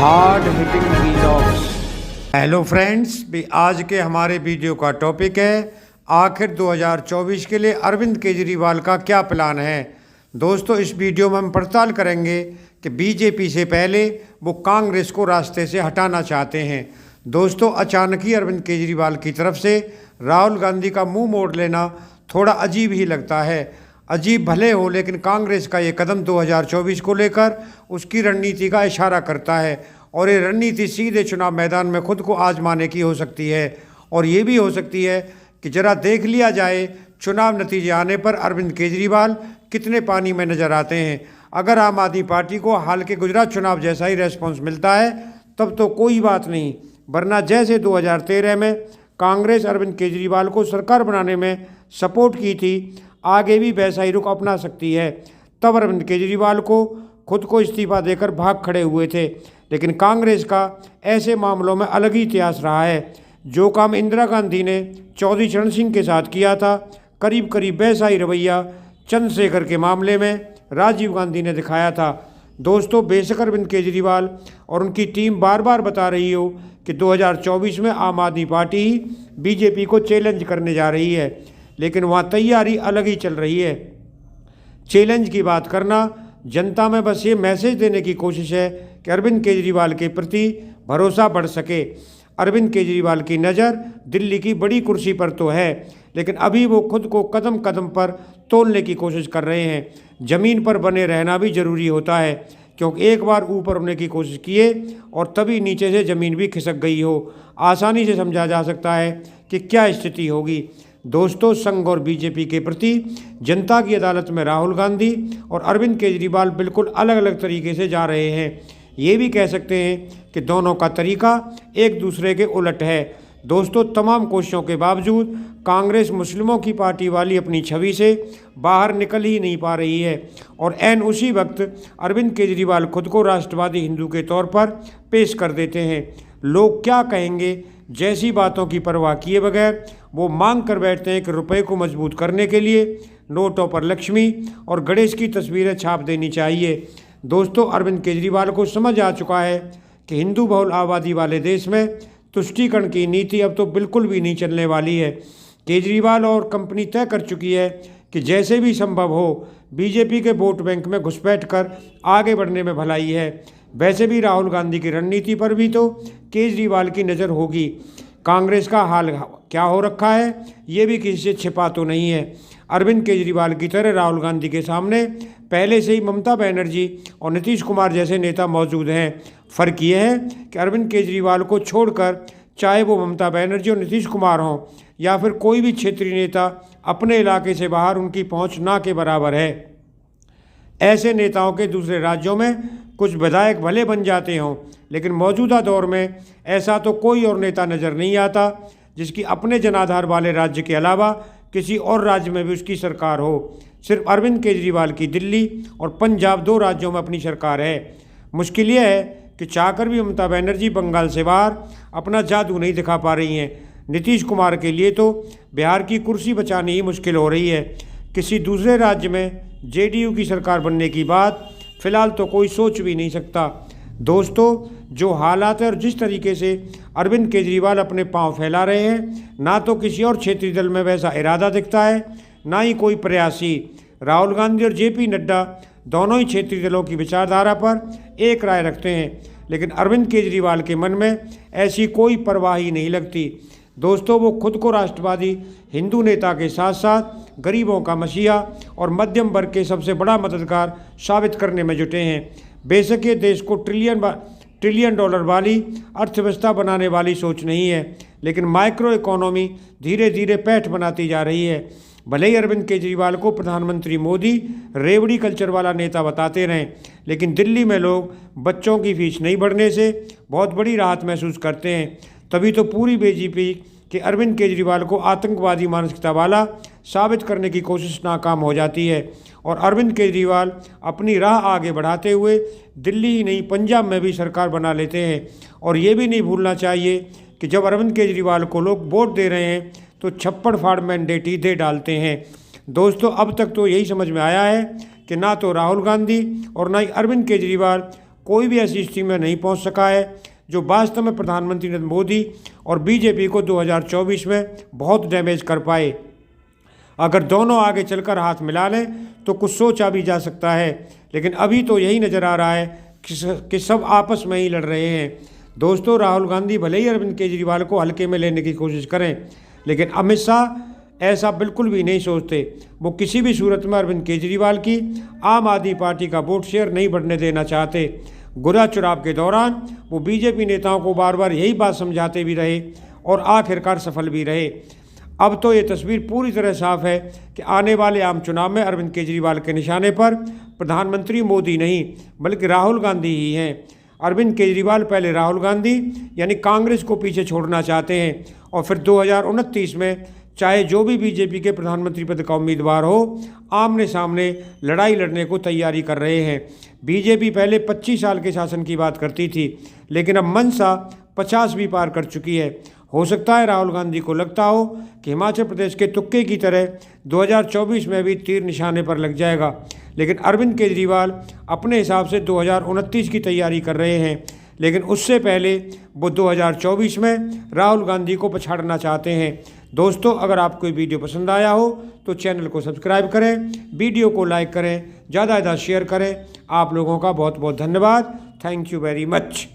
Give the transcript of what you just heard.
Hard hitting vlogs. Hello friends, भी आज के हमारे वीडियो का टॉपिक है आखिर 2024 के लिए अरविंद केजरीवाल का क्या प्लान है। दोस्तों, इस वीडियो में हम पड़ताल करेंगे कि बीजेपी से पहले वो कांग्रेस को रास्ते से हटाना चाहते हैं। दोस्तों, अचानक ही अरविंद केजरीवाल की तरफ से राहुल गांधी का मुंह मोड़ लेना थोड़ा अजीब ही लगता है। अजीब भले हो, लेकिन कांग्रेस का ये कदम 2024 को लेकर उसकी रणनीति का इशारा करता है और ये रणनीति सीधे चुनाव मैदान में खुद को आजमाने की हो सकती है। और ये भी हो सकती है कि जरा देख लिया जाए चुनाव नतीजे आने पर अरविंद केजरीवाल कितने पानी में नजर आते हैं। अगर आम आदमी पार्टी को हाल के गुजरात चुनाव जैसा ही रेस्पॉन्स मिलता है तब तो कोई बात नहीं, वरना जैसे 2013 में कांग्रेस अरविंद केजरीवाल को सरकार बनाने में सपोर्ट की थी, आगे भी वैसा ही रुख अपना सकती है। तब अरविंद केजरीवाल को खुद को इस्तीफा देकर भाग खड़े हुए थे, लेकिन कांग्रेस का ऐसे मामलों में अलग ही इतिहास रहा है। जो काम इंदिरा गांधी ने चौधरी चरण सिंह के साथ किया था, करीब करीब वैसा ही रवैया चंद्रशेखर के मामले में राजीव गांधी ने दिखाया था। दोस्तों, बेशक अरविंद केजरीवाल और उनकी टीम बार बार बता रही हो कि 2024 में आम आदमी पार्टी ही बीजेपी को चैलेंज करने जा रही है, लेकिन वहाँ तैयारी अलग ही चल रही है। चैलेंज की बात करना, जनता में बस ये मैसेज देने की कोशिश है कि अरविंद केजरीवाल के प्रति भरोसा बढ़ सके। अरविंद केजरीवाल की नज़र दिल्ली की बड़ी कुर्सी पर तो है, लेकिन अभी वो खुद को कदम कदम पर तोलने की कोशिश कर रहे हैं। ज़मीन पर बने रहना भी ज़रूरी होता है, क्योंकि एक बार ऊपर होने की कोशिश किए और तभी नीचे से ज़मीन भी खिसक गई हो। आसानी से समझा जा सकता है कि क्या स्थिति होगी। दोस्तों, संघ और बीजेपी के प्रति जनता की अदालत में राहुल गांधी और अरविंद केजरीवाल बिल्कुल अलग अलग तरीके से जा रहे हैं। ये भी कह सकते हैं कि दोनों का तरीका एक दूसरे के उलट है। दोस्तों, तमाम कोशिशों के बावजूद कांग्रेस मुस्लिमों की पार्टी वाली अपनी छवि से बाहर निकल ही नहीं पा रही है और ऐन उसी वक्त अरविंद केजरीवाल खुद को राष्ट्रवादी हिंदू के तौर पर पेश कर देते हैं। लोग क्या कहेंगे जैसी बातों की परवाह किए बगैर वो मांग कर बैठते हैं कि रुपए को मजबूत करने के लिए नोटों पर लक्ष्मी और गणेश की तस्वीरें छाप देनी चाहिए। दोस्तों, अरविंद केजरीवाल को समझ आ चुका है कि हिंदू बहुल आबादी वाले देश में तुष्टीकरण की नीति अब तो बिल्कुल भी नहीं चलने वाली है। केजरीवाल और कंपनी तय कर चुकी है कि जैसे भी संभव हो बीजेपी के वोट बैंक में घुसपैठ कर आगे बढ़ने में भलाई है। वैसे भी राहुल गांधी की रणनीति पर भी तो केजरीवाल की नज़र होगी। कांग्रेस का हाल क्या हो रखा है ये भी किसी से छिपा तो नहीं है। अरविंद केजरीवाल की तरह राहुल गांधी के सामने पहले से ही ममता बनर्जी और नीतीश कुमार जैसे नेता मौजूद हैं। फ़र्क यह है कि अरविंद केजरीवाल को छोड़कर, चाहे वो ममता बनर्जी और नीतीश कुमार हों या फिर कोई भी क्षेत्रीय नेता, अपने इलाके से बाहर उनकी पहुंच ना के बराबर है। ऐसे नेताओं के दूसरे राज्यों में कुछ विधायक भले बन जाते हों, लेकिन मौजूदा दौर में ऐसा तो कोई और नेता नज़र नहीं आता जिसकी अपने जनाधार वाले राज्य के अलावा किसी और राज्य में भी उसकी सरकार हो। सिर्फ अरविंद केजरीवाल की दिल्ली और पंजाब, दो राज्यों में अपनी सरकार है। मुश्किल यह है कि चाहकर भी ममता बनर्जी बंगाल से बाहर अपना जादू नहीं दिखा पा रही हैं। नीतीश कुमार के लिए तो बिहार की कुर्सी बचानी ही मुश्किल हो रही है। किसी दूसरे राज्य में जेडीयू की सरकार बनने की बात फिलहाल तो कोई सोच भी नहीं सकता। दोस्तों, जो हालात है और जिस तरीके से अरविंद केजरीवाल अपने पांव फैला रहे हैं, ना तो किसी और क्षेत्रीय दल में वैसा इरादा दिखता है, ना ही कोई प्रयासी। राहुल गांधी और जेपी नड्डा दोनों ही क्षेत्रीय दलों की विचारधारा पर एक राय रखते हैं, लेकिन अरविंद केजरीवाल के मन में ऐसी कोई परवाह ही नहीं लगती। दोस्तों, वो खुद को राष्ट्रवादी हिंदू नेता के साथ साथ गरीबों का मसीहा और मध्यम वर्ग के सबसे बड़ा मददगार साबित करने में जुटे हैं। बेशक ये देश को ट्रिलियन डॉलर वाली अर्थव्यवस्था बनाने वाली सोच नहीं है, लेकिन माइक्रो इकोनॉमी धीरे धीरे पैठ बनाती जा रही है। भले ही अरविंद केजरीवाल को प्रधानमंत्री मोदी रेवड़ी कल्चर वाला नेता बताते रहें, लेकिन दिल्ली में लोग बच्चों की फीस नहीं बढ़ने से बहुत बड़ी राहत महसूस करते हैं। तभी तो पूरी बीजेपी कि अरविंद केजरीवाल को आतंकवादी मानसिकता वाला साबित करने की कोशिश नाकाम हो जाती है और अरविंद केजरीवाल अपनी राह आगे बढ़ाते हुए दिल्ली ही नहीं पंजाब में भी सरकार बना लेते हैं। और ये भी नहीं भूलना चाहिए कि जब अरविंद केजरीवाल को लोग वोट दे रहे हैं तो छप्पड़ फाड़ मैंडेट ही दे डालते हैं। दोस्तों, अब तक तो यही समझ में आया है कि ना तो राहुल गांधी और ना ही अरविंद केजरीवाल कोई भी ऐसी स्थिति में नहीं पहुंच सका है जो वास्तव में प्रधानमंत्री नरेंद्र मोदी और बीजेपी को 2024 में बहुत डैमेज कर पाए। अगर दोनों आगे चलकर हाथ मिला लें तो कुछ सोचा भी जा सकता है, लेकिन अभी तो यही नज़र आ रहा है कि सब आपस में ही लड़ रहे हैं। दोस्तों, राहुल गांधी भले ही अरविंद केजरीवाल को हल्के में लेने की कोशिश करें, लेकिन अमित शाह ऐसा बिल्कुल भी नहीं सोचते। वो किसी भी सूरत में अरविंद केजरीवाल की आम आदमी पार्टी का वोट शेयर नहीं बढ़ने देना चाहते। गुजरात चुनाव के दौरान वो बीजेपी नेताओं को बार बार यही बात समझाते भी रहे और आखिरकार सफल भी रहे। अब तो ये तस्वीर पूरी तरह साफ है कि आने वाले आम चुनाव में अरविंद केजरीवाल के निशाने पर प्रधानमंत्री मोदी नहीं बल्कि राहुल गांधी ही हैं। अरविंद केजरीवाल पहले राहुल गांधी यानी कांग्रेस को पीछे छोड़ना चाहते हैं और फिर 2029 में चाहे जो भी बीजेपी के प्रधानमंत्री पद का उम्मीदवार हो, आमने सामने लड़ाई लड़ने को तैयारी कर रहे हैं। बीजेपी पहले 25 साल के शासन की बात करती थी, लेकिन अब मनसा 50 भी पार कर चुकी है। हो सकता है राहुल गांधी को लगता हो कि हिमाचल प्रदेश के तुक्के की तरह 2024 में भी तीर निशाने पर लग जाएगा, लेकिन अरविंद केजरीवाल अपने हिसाब से 2029 की तैयारी कर रहे हैं। लेकिन उससे पहले वो 2024 में राहुल गांधी को पछाड़ना चाहते हैं। दोस्तों, अगर आपको ये वीडियो पसंद आया हो तो चैनल को सब्सक्राइब करें, वीडियो को लाइक करें, ज़्यादा से ज़्यादा शेयर करें। आप लोगों का बहुत बहुत धन्यवाद। Thank you very much.